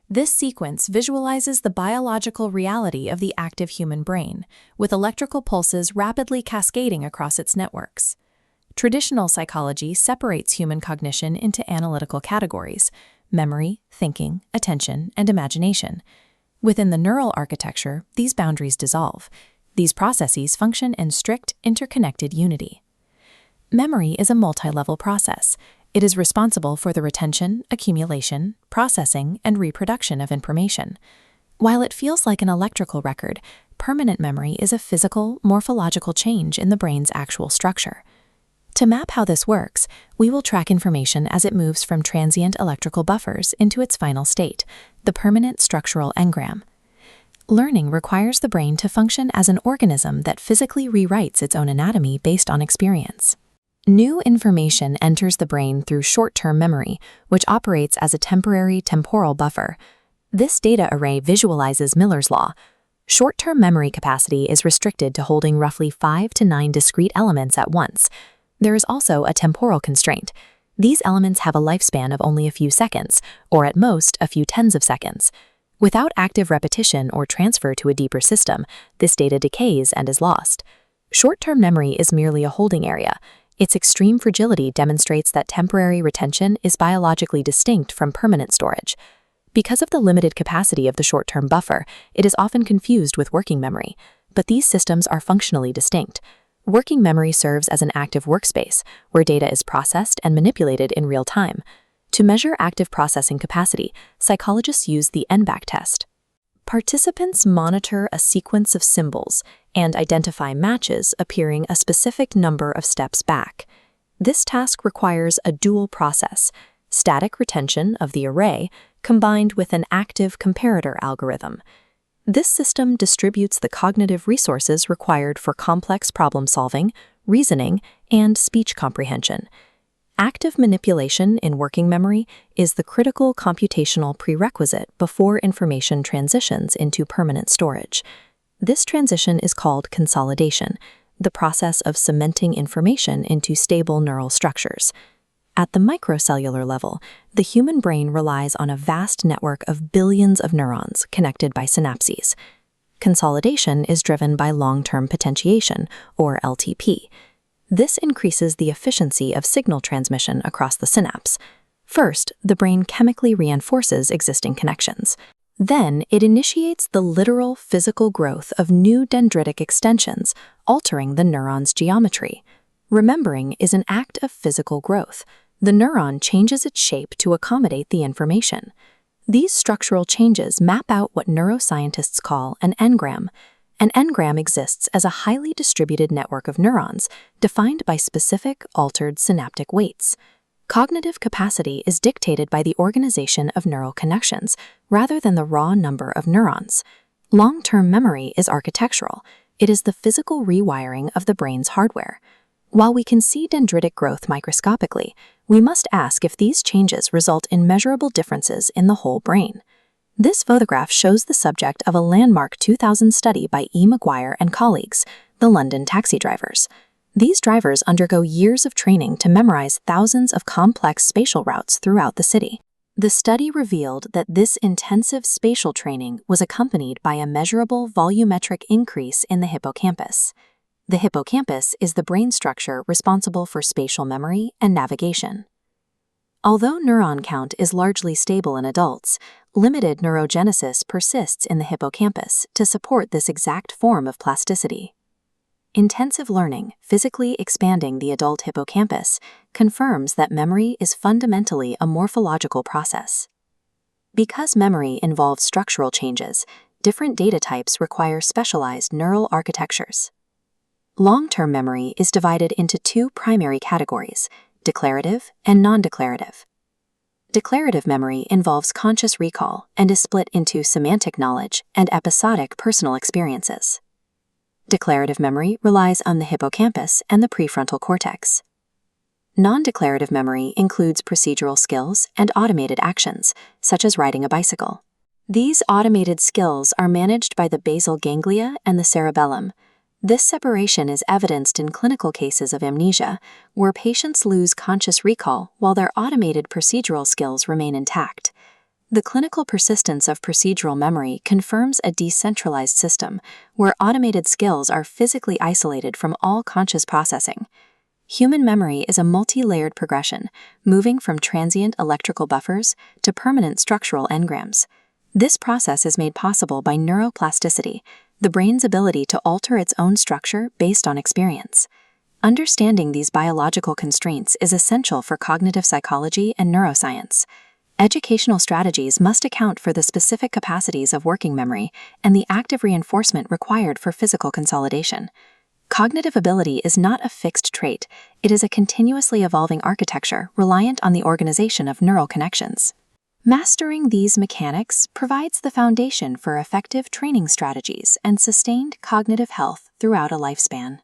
This sequence visualizes the biological reality of the active human brain, with electrical pulses rapidly cascading across its networks. Traditional psychology separates human cognition into analytical categories: memory, thinking, attention, and imagination. Within the neural architecture, these boundaries dissolve. These processes function in strict, interconnected unity. Memory is a multi-level process. It is responsible for the retention, accumulation, processing, and reproduction of information. While it feels like an electrical record, permanent memory is a physical, morphological change in the brain's actual structure. To map how this works, we will track information as it moves from transient electrical buffers into its final state, the permanent structural engram. Learning requires the brain to function as an organism that physically rewrites its own anatomy based on experience. New information enters the brain through short-term memory, which operates as a temporary temporal buffer. This data array visualizes Miller's law. Short-term memory capacity is restricted to holding roughly 5 to 9 discrete elements at once. There is also a temporal constraint. These elements have a lifespan of only a few seconds, or at most a few tens of seconds. Without active repetition or transfer to a deeper system, this data decays and is lost. Short-term memory is merely a holding area. Its extreme fragility demonstrates that temporary retention is biologically distinct from permanent storage. Because of the limited capacity of the short-term buffer, it is often confused with working memory, but these systems are functionally distinct. Working memory serves as an active workspace, where data is processed and manipulated in real time. To measure active processing capacity, psychologists use the NBAC test. Participants monitor a sequence of symbols and identify matches appearing a specific number of steps back. This task requires a dual process: static retention of the array combined with an active comparator algorithm. This system distributes the cognitive resources required for complex problem-solving, reasoning, and speech comprehension. Active manipulation in working memory is the critical computational prerequisite before information transitions into permanent storage. This transition is called consolidation, the process of cementing information into stable neural structures. At the microcellular level, the human brain relies on a vast network of billions of neurons connected by synapses. Consolidation is driven by long-term potentiation, or LTP. This increases the efficiency of signal transmission across the synapse. First, the brain chemically reinforces existing connections. Then, it initiates the literal physical growth of new dendritic extensions, altering the neuron's geometry. Remembering is an act of physical growth. The neuron changes its shape to accommodate the information. These structural changes map out what neuroscientists call an engram. An engram exists as a highly distributed network of neurons, defined by specific, altered synaptic weights. Cognitive capacity is dictated by the organization of neural connections, rather than the raw number of neurons. Long-term memory is architectural. It is the physical rewiring of the brain's hardware. While we can see dendritic growth microscopically, we must ask if these changes result in measurable differences in the whole brain. This photograph shows the subject of a landmark 2000 study by E. Maguire and colleagues, the London taxi drivers. These drivers undergo years of training to memorize thousands of complex spatial routes throughout the city. The study revealed that this intensive spatial training was accompanied by a measurable volumetric increase in the hippocampus. The hippocampus is the brain structure responsible for spatial memory and navigation. Although neuron count is largely stable in adults, limited neurogenesis persists in the hippocampus to support this exact form of plasticity. Intensive learning, physically expanding the adult hippocampus, confirms that memory is fundamentally a morphological process. Because memory involves structural changes, different data types require specialized neural architectures. Long-term memory is divided into two primary categories: declarative and non-declarative. Declarative memory involves conscious recall and is split into semantic knowledge and episodic personal experiences. Declarative memory relies on the hippocampus and the prefrontal cortex. Non-declarative memory includes procedural skills and automated actions, such as riding a bicycle. These automated skills are managed by the basal ganglia and the cerebellum. This separation is evidenced in clinical cases of amnesia, where patients lose conscious recall while their automated procedural skills remain intact. The clinical persistence of procedural memory confirms a decentralized system where automated skills are physically isolated from all conscious processing. Human memory is a multi-layered progression, moving from transient electrical buffers to permanent structural engrams. This process is made possible by neuroplasticity, the brain's ability to alter its own structure based on experience. Understanding these biological constraints is essential for cognitive psychology and neuroscience. Educational strategies must account for the specific capacities of working memory and the active reinforcement required for physical consolidation. Cognitive ability is not a fixed trait, it is a continuously evolving architecture reliant on the organization of neural connections. Mastering these mechanics provides the foundation for effective training strategies and sustained cognitive health throughout a lifespan.